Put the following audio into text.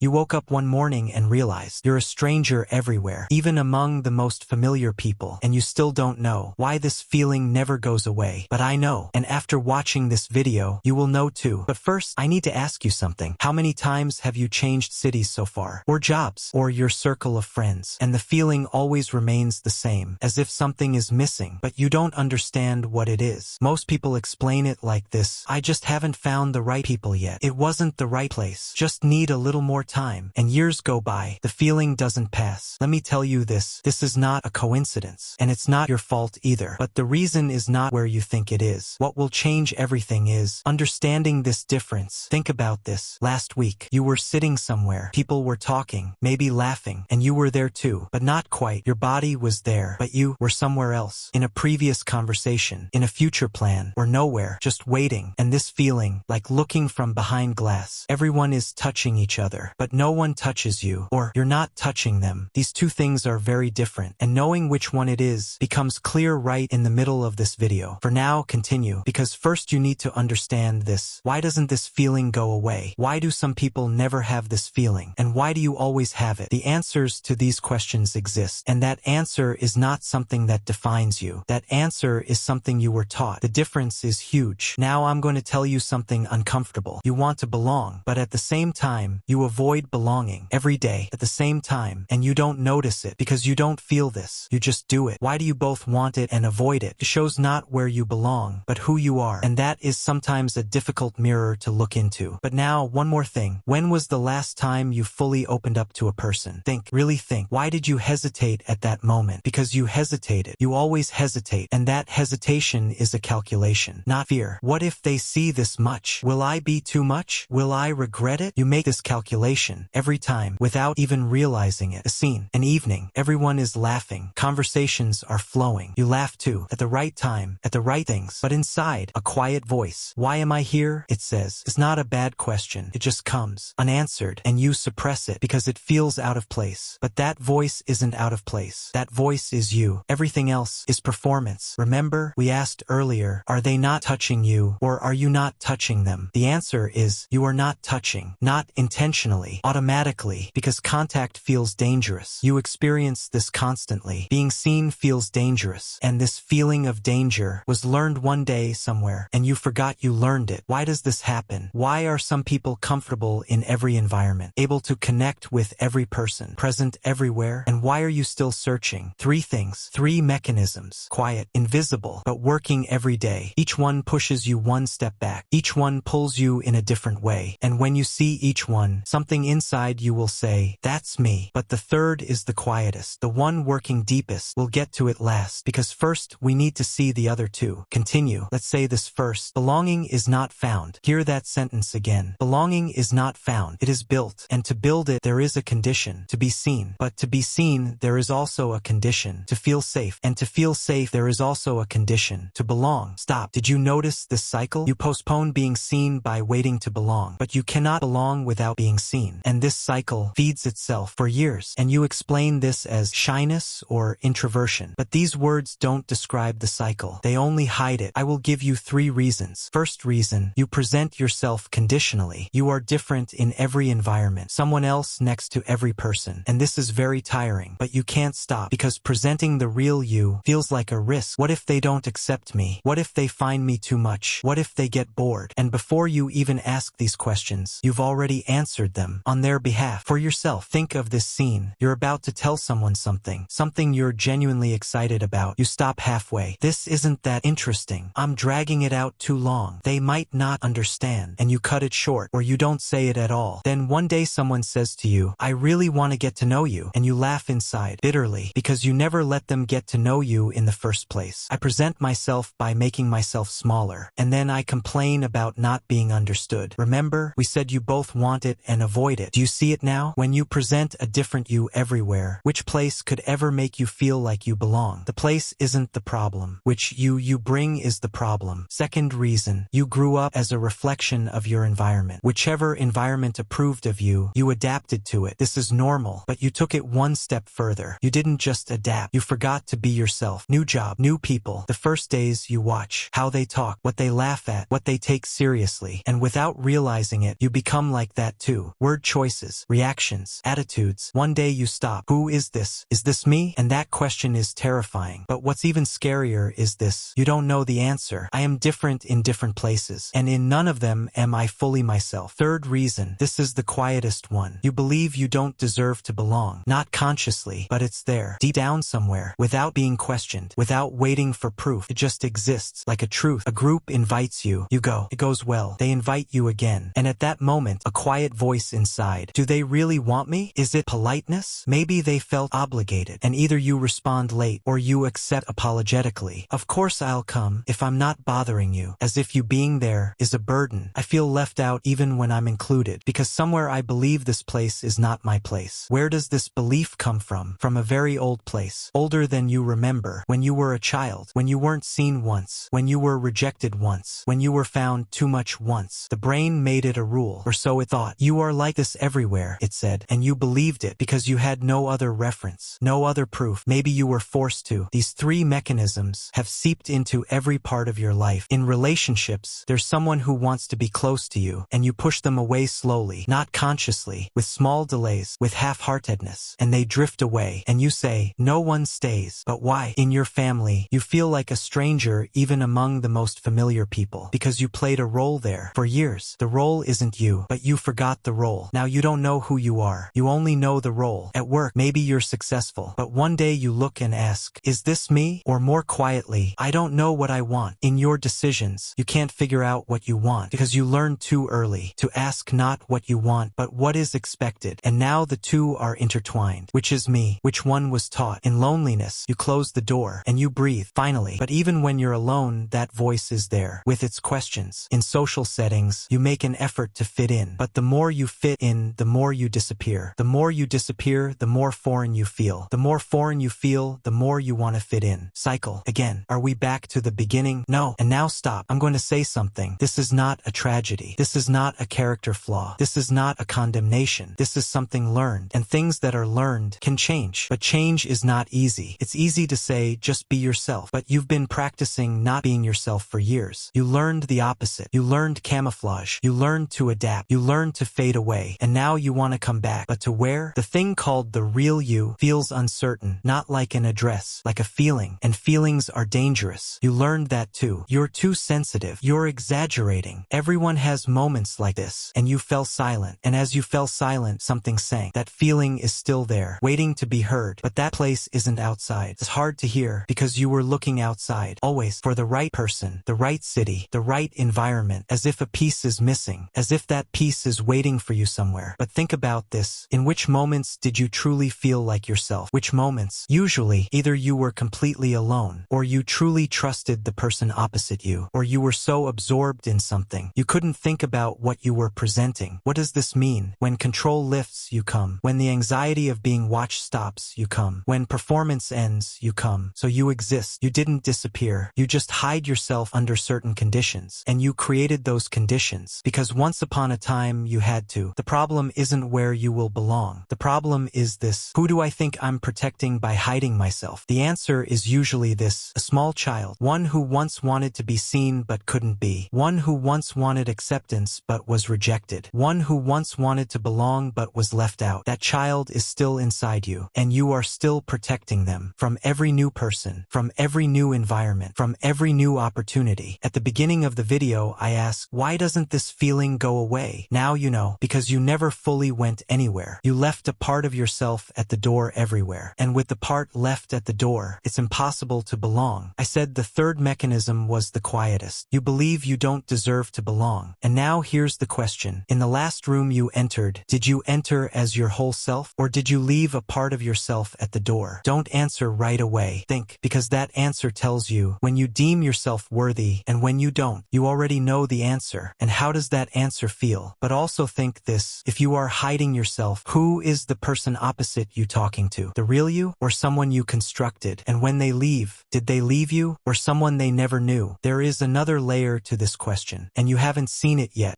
You woke up one morning and realized you're a stranger everywhere, even among the most familiar people, and you still don't know why this feeling never goes away. But I know, and after watching this video, you will know too. But first, I need to ask you something. How many times have you changed cities so far? Or jobs? Or your circle of friends? And the feeling always remains the same, as if something is missing, but you don't understand what it is. Most people explain it like this: I just haven't found the right people yet. It wasn't the right place. Just need a little more time. And years go by. The feeling doesn't pass. Let me tell you this. This is not a coincidence. And it's not your fault either. But the reason is not where you think it is. What will change everything is understanding this difference. Think about this. Last week, you were sitting somewhere. People were talking, maybe laughing, and you were there too. But not quite. Your body was there, but you were somewhere else. In a previous conversation, in a future plan, or nowhere, just waiting. And this feeling, like looking from behind glass. Everyone is touching each other, but no one touches you, or you're not touching them. These two things are very different, and knowing which one it is becomes clear right in the middle of this video. For now, continue, because first you need to understand this. Why doesn't this feeling go away? Why do some people never have this feeling? And why do you always have it? The answers to these questions exist, and that answer is not something that defines you. That answer is something you were taught. The difference is huge. Now I'm going to tell you something uncomfortable. You want to belong, but at the same time, you avoid belonging every day at the same time, and you don't notice it because you don't feel this. You just do it. Why do you both want it and avoid it? It shows not where you belong, but who you are, and that is sometimes a difficult mirror to look into. But now, one more thing. When was the last time you fully opened up to a person? Think, really think. Why did you hesitate at that moment? Because you hesitated. You always hesitate, and that hesitation is a calculation, not fear. What if they see this much? Will I be too much? Will I regret it? You make this calculation every time without even realizing it. A scene, an evening, everyone is laughing, conversations are flowing. You laugh too, at the right time, at the right things, but inside, a quiet voice. Why am I here? It says. It's not a bad question. It just comes, unanswered, and you suppress it because it feels out of place. But that voice isn't out of place. That voice is you. Everything else is performance. Remember, we asked earlier, are they not touching you, or are you not touching them? The answer is, you are not touching, not intentionally, automatically, because contact feels dangerous. You experience this constantly. Being seen feels dangerous, and this feeling of danger was learned one day somewhere, and you forgot you learned it. Why does this happen? Why are some people comfortable in every environment, able to connect with every person, present everywhere, and why are you still searching? Three things, three mechanisms: quiet, invisible, but working every day. Each one pushes you one step back. Each one pulls you in a different way, and when you see each one, something inside you will say, that's me. But the third is the quietest, the one working deepest. We'll get to it last, because first we need to see the other two. Continue. Let's say this first. Belonging is not found. Hear that sentence again. Belonging is not found. It is built, and to build it there is a condition: to be seen. But to be seen there is also a condition: to feel safe. And to feel safe there is also a condition: to belong. Stop. Did you notice this cycle? You postpone being seen by waiting to belong, but you cannot belong without being seen. And this cycle feeds itself for years, and you explain this as shyness or introversion. But these words don't describe the cycle. They only hide it. I will give you three reasons. First reason, you present yourself conditionally. You are different in every environment, someone else next to every person. And this is very tiring, but you can't stop, because presenting the real you feels like a risk. What if they don't accept me? What if they find me too much? What if they get bored? And before you even ask these questions, you've already answered them on their behalf. For yourself, think of this scene. You're about to tell someone something you're genuinely excited about. You stop halfway. This isn't that interesting. I'm dragging it out too long. They might not understand. And you cut it short, or you don't say it at all. Then one day someone says to you, I really want to get to know you. And you laugh inside, bitterly, because you never let them get to know you in the first place. I present myself by making myself smaller, and then I complain about not being understood. Remember, we said you both want it and avoid it. Do you see it now? When you present a different you everywhere, which place could ever make you feel like you belong? The place isn't the problem. Which you bring is the problem. Second reason, you grew up as a reflection of your environment. Whichever environment approved of you, you adapted to it. This is normal, but you took it one step further. You didn't just adapt. You forgot to be yourself. New job, new people. The first days you watch how they talk, what they laugh at, what they take seriously, and without realizing it, you become like that too. word choices, reactions, attitudes. One day you stop. Who is this? Is this me? And that question is terrifying. But what's even scarier is this. You don't know the answer. I am different in different places, and in none of them am I fully myself. Third reason, this is the quietest one. You believe you don't deserve to belong. Not consciously, but it's there, deep down somewhere, without being questioned, without waiting for proof. It just exists, like a truth. A group invites you. You go. It goes well. They invite you again. And at that moment, a quiet voice inside. Do they really want me? Is it politeness? Maybe they felt obligated, and either you respond late or you accept apologetically. Of course I'll come if I'm not bothering you, as if you being there is a burden. I feel left out even when I'm included, because somewhere I believe this place is not my place. Where does this belief come from? From a very old place, older than you remember, when you were a child, when you weren't seen once, when you were rejected once, when you were found too much once. The brain made it a rule, or so it thought. You are like this everywhere, it said, and you believed it because you had no other reference, no other proof. Maybe you were forced to. These three mechanisms have seeped into every part of your life. In relationships, there's someone who wants to be close to you, and you push them away slowly, not consciously, with small delays, with half-heartedness, and they drift away, and you say, no one stays. But why? In your family, you feel like a stranger even among the most familiar people, because you played a role there for years. The role isn't you, but you forgot the role. Now you don't know who you are. You only know the role. At work, maybe you're successful, but one day you look and ask, is this me? Or more quietly, I don't know what I want. In your decisions, you can't figure out what you want because you learned too early to ask not what you want, but what is expected. And now the two are intertwined. Which is me? Which one was taught? In loneliness, you close the door and you breathe, finally. But even when you're alone, that voice is there with its questions. In social settings, you make an effort to fit in, but the more you fit in, the more you disappear. The more you disappear, the more foreign you feel. The more foreign you feel, the more you want to fit in. Cycle. Again. Are we back to the beginning? No. And now stop. I'm going to say something. This is not a tragedy. This is not a character flaw. This is not a condemnation. This is something learned. And things that are learned can change. But change is not easy. It's easy to say, just be yourself. But you've been practicing not being yourself for years. You learned the opposite. You learned camouflage. You learned to adapt. You learned to fade away. And now you want to come back. But to where? The thing called the real you feels uncertain. Not like an address. Like a feeling. And feelings are dangerous. You learned that too. You're too sensitive. You're exaggerating. Everyone has moments like this. And you fell silent. And as you fell silent, something sank. That feeling is still there, waiting to be heard. But that place isn't outside. It's hard to hear because you were looking outside, always for the right person, the right city, the right environment, as if a piece is missing, as if that piece is waiting for you somewhere. But think about this. In which moments did you truly feel like yourself? Which moments? Usually, either you were completely alone, or you truly trusted the person opposite you, or you were so absorbed in something, you couldn't think about what you were presenting. What does this mean? When control lifts, you come. When the anxiety of being watched stops, you come. When performance ends, you come. So you exist. You didn't disappear. You just hide yourself under certain conditions. And you created those conditions because once upon a time you had to. The problem isn't where you will belong. The problem is this. Who do I think I'm protecting by hiding myself? The answer is usually this. A small child. One who once wanted to be seen but couldn't be. One who once wanted acceptance but was rejected. One who once wanted to belong but was left out. That child is still inside you, and you are still protecting them from every new person, from every new environment, from every new opportunity. At the beginning of the video, I asked, why doesn't this feeling go away? Now you know, because you never fully went anywhere. You left a part of yourself at the door everywhere, and with the part left at the door, it's impossible to belong. I said the third mechanism was the quietest. You believe you don't deserve to belong. And now here's the question. In the last room you entered, did you enter as your whole self, or did you leave a part of yourself at the door? Don't answer right away. Think, because that answer tells you when you deem yourself worthy and when you don't. You already know the answer. And how does that answer feel? But also think this. If you are hiding yourself, who is the person opposite you talking to? The real you, or someone you constructed? And when they leave, did they leave you, or someone they never knew? There is another layer to this question, and you haven't seen it yet.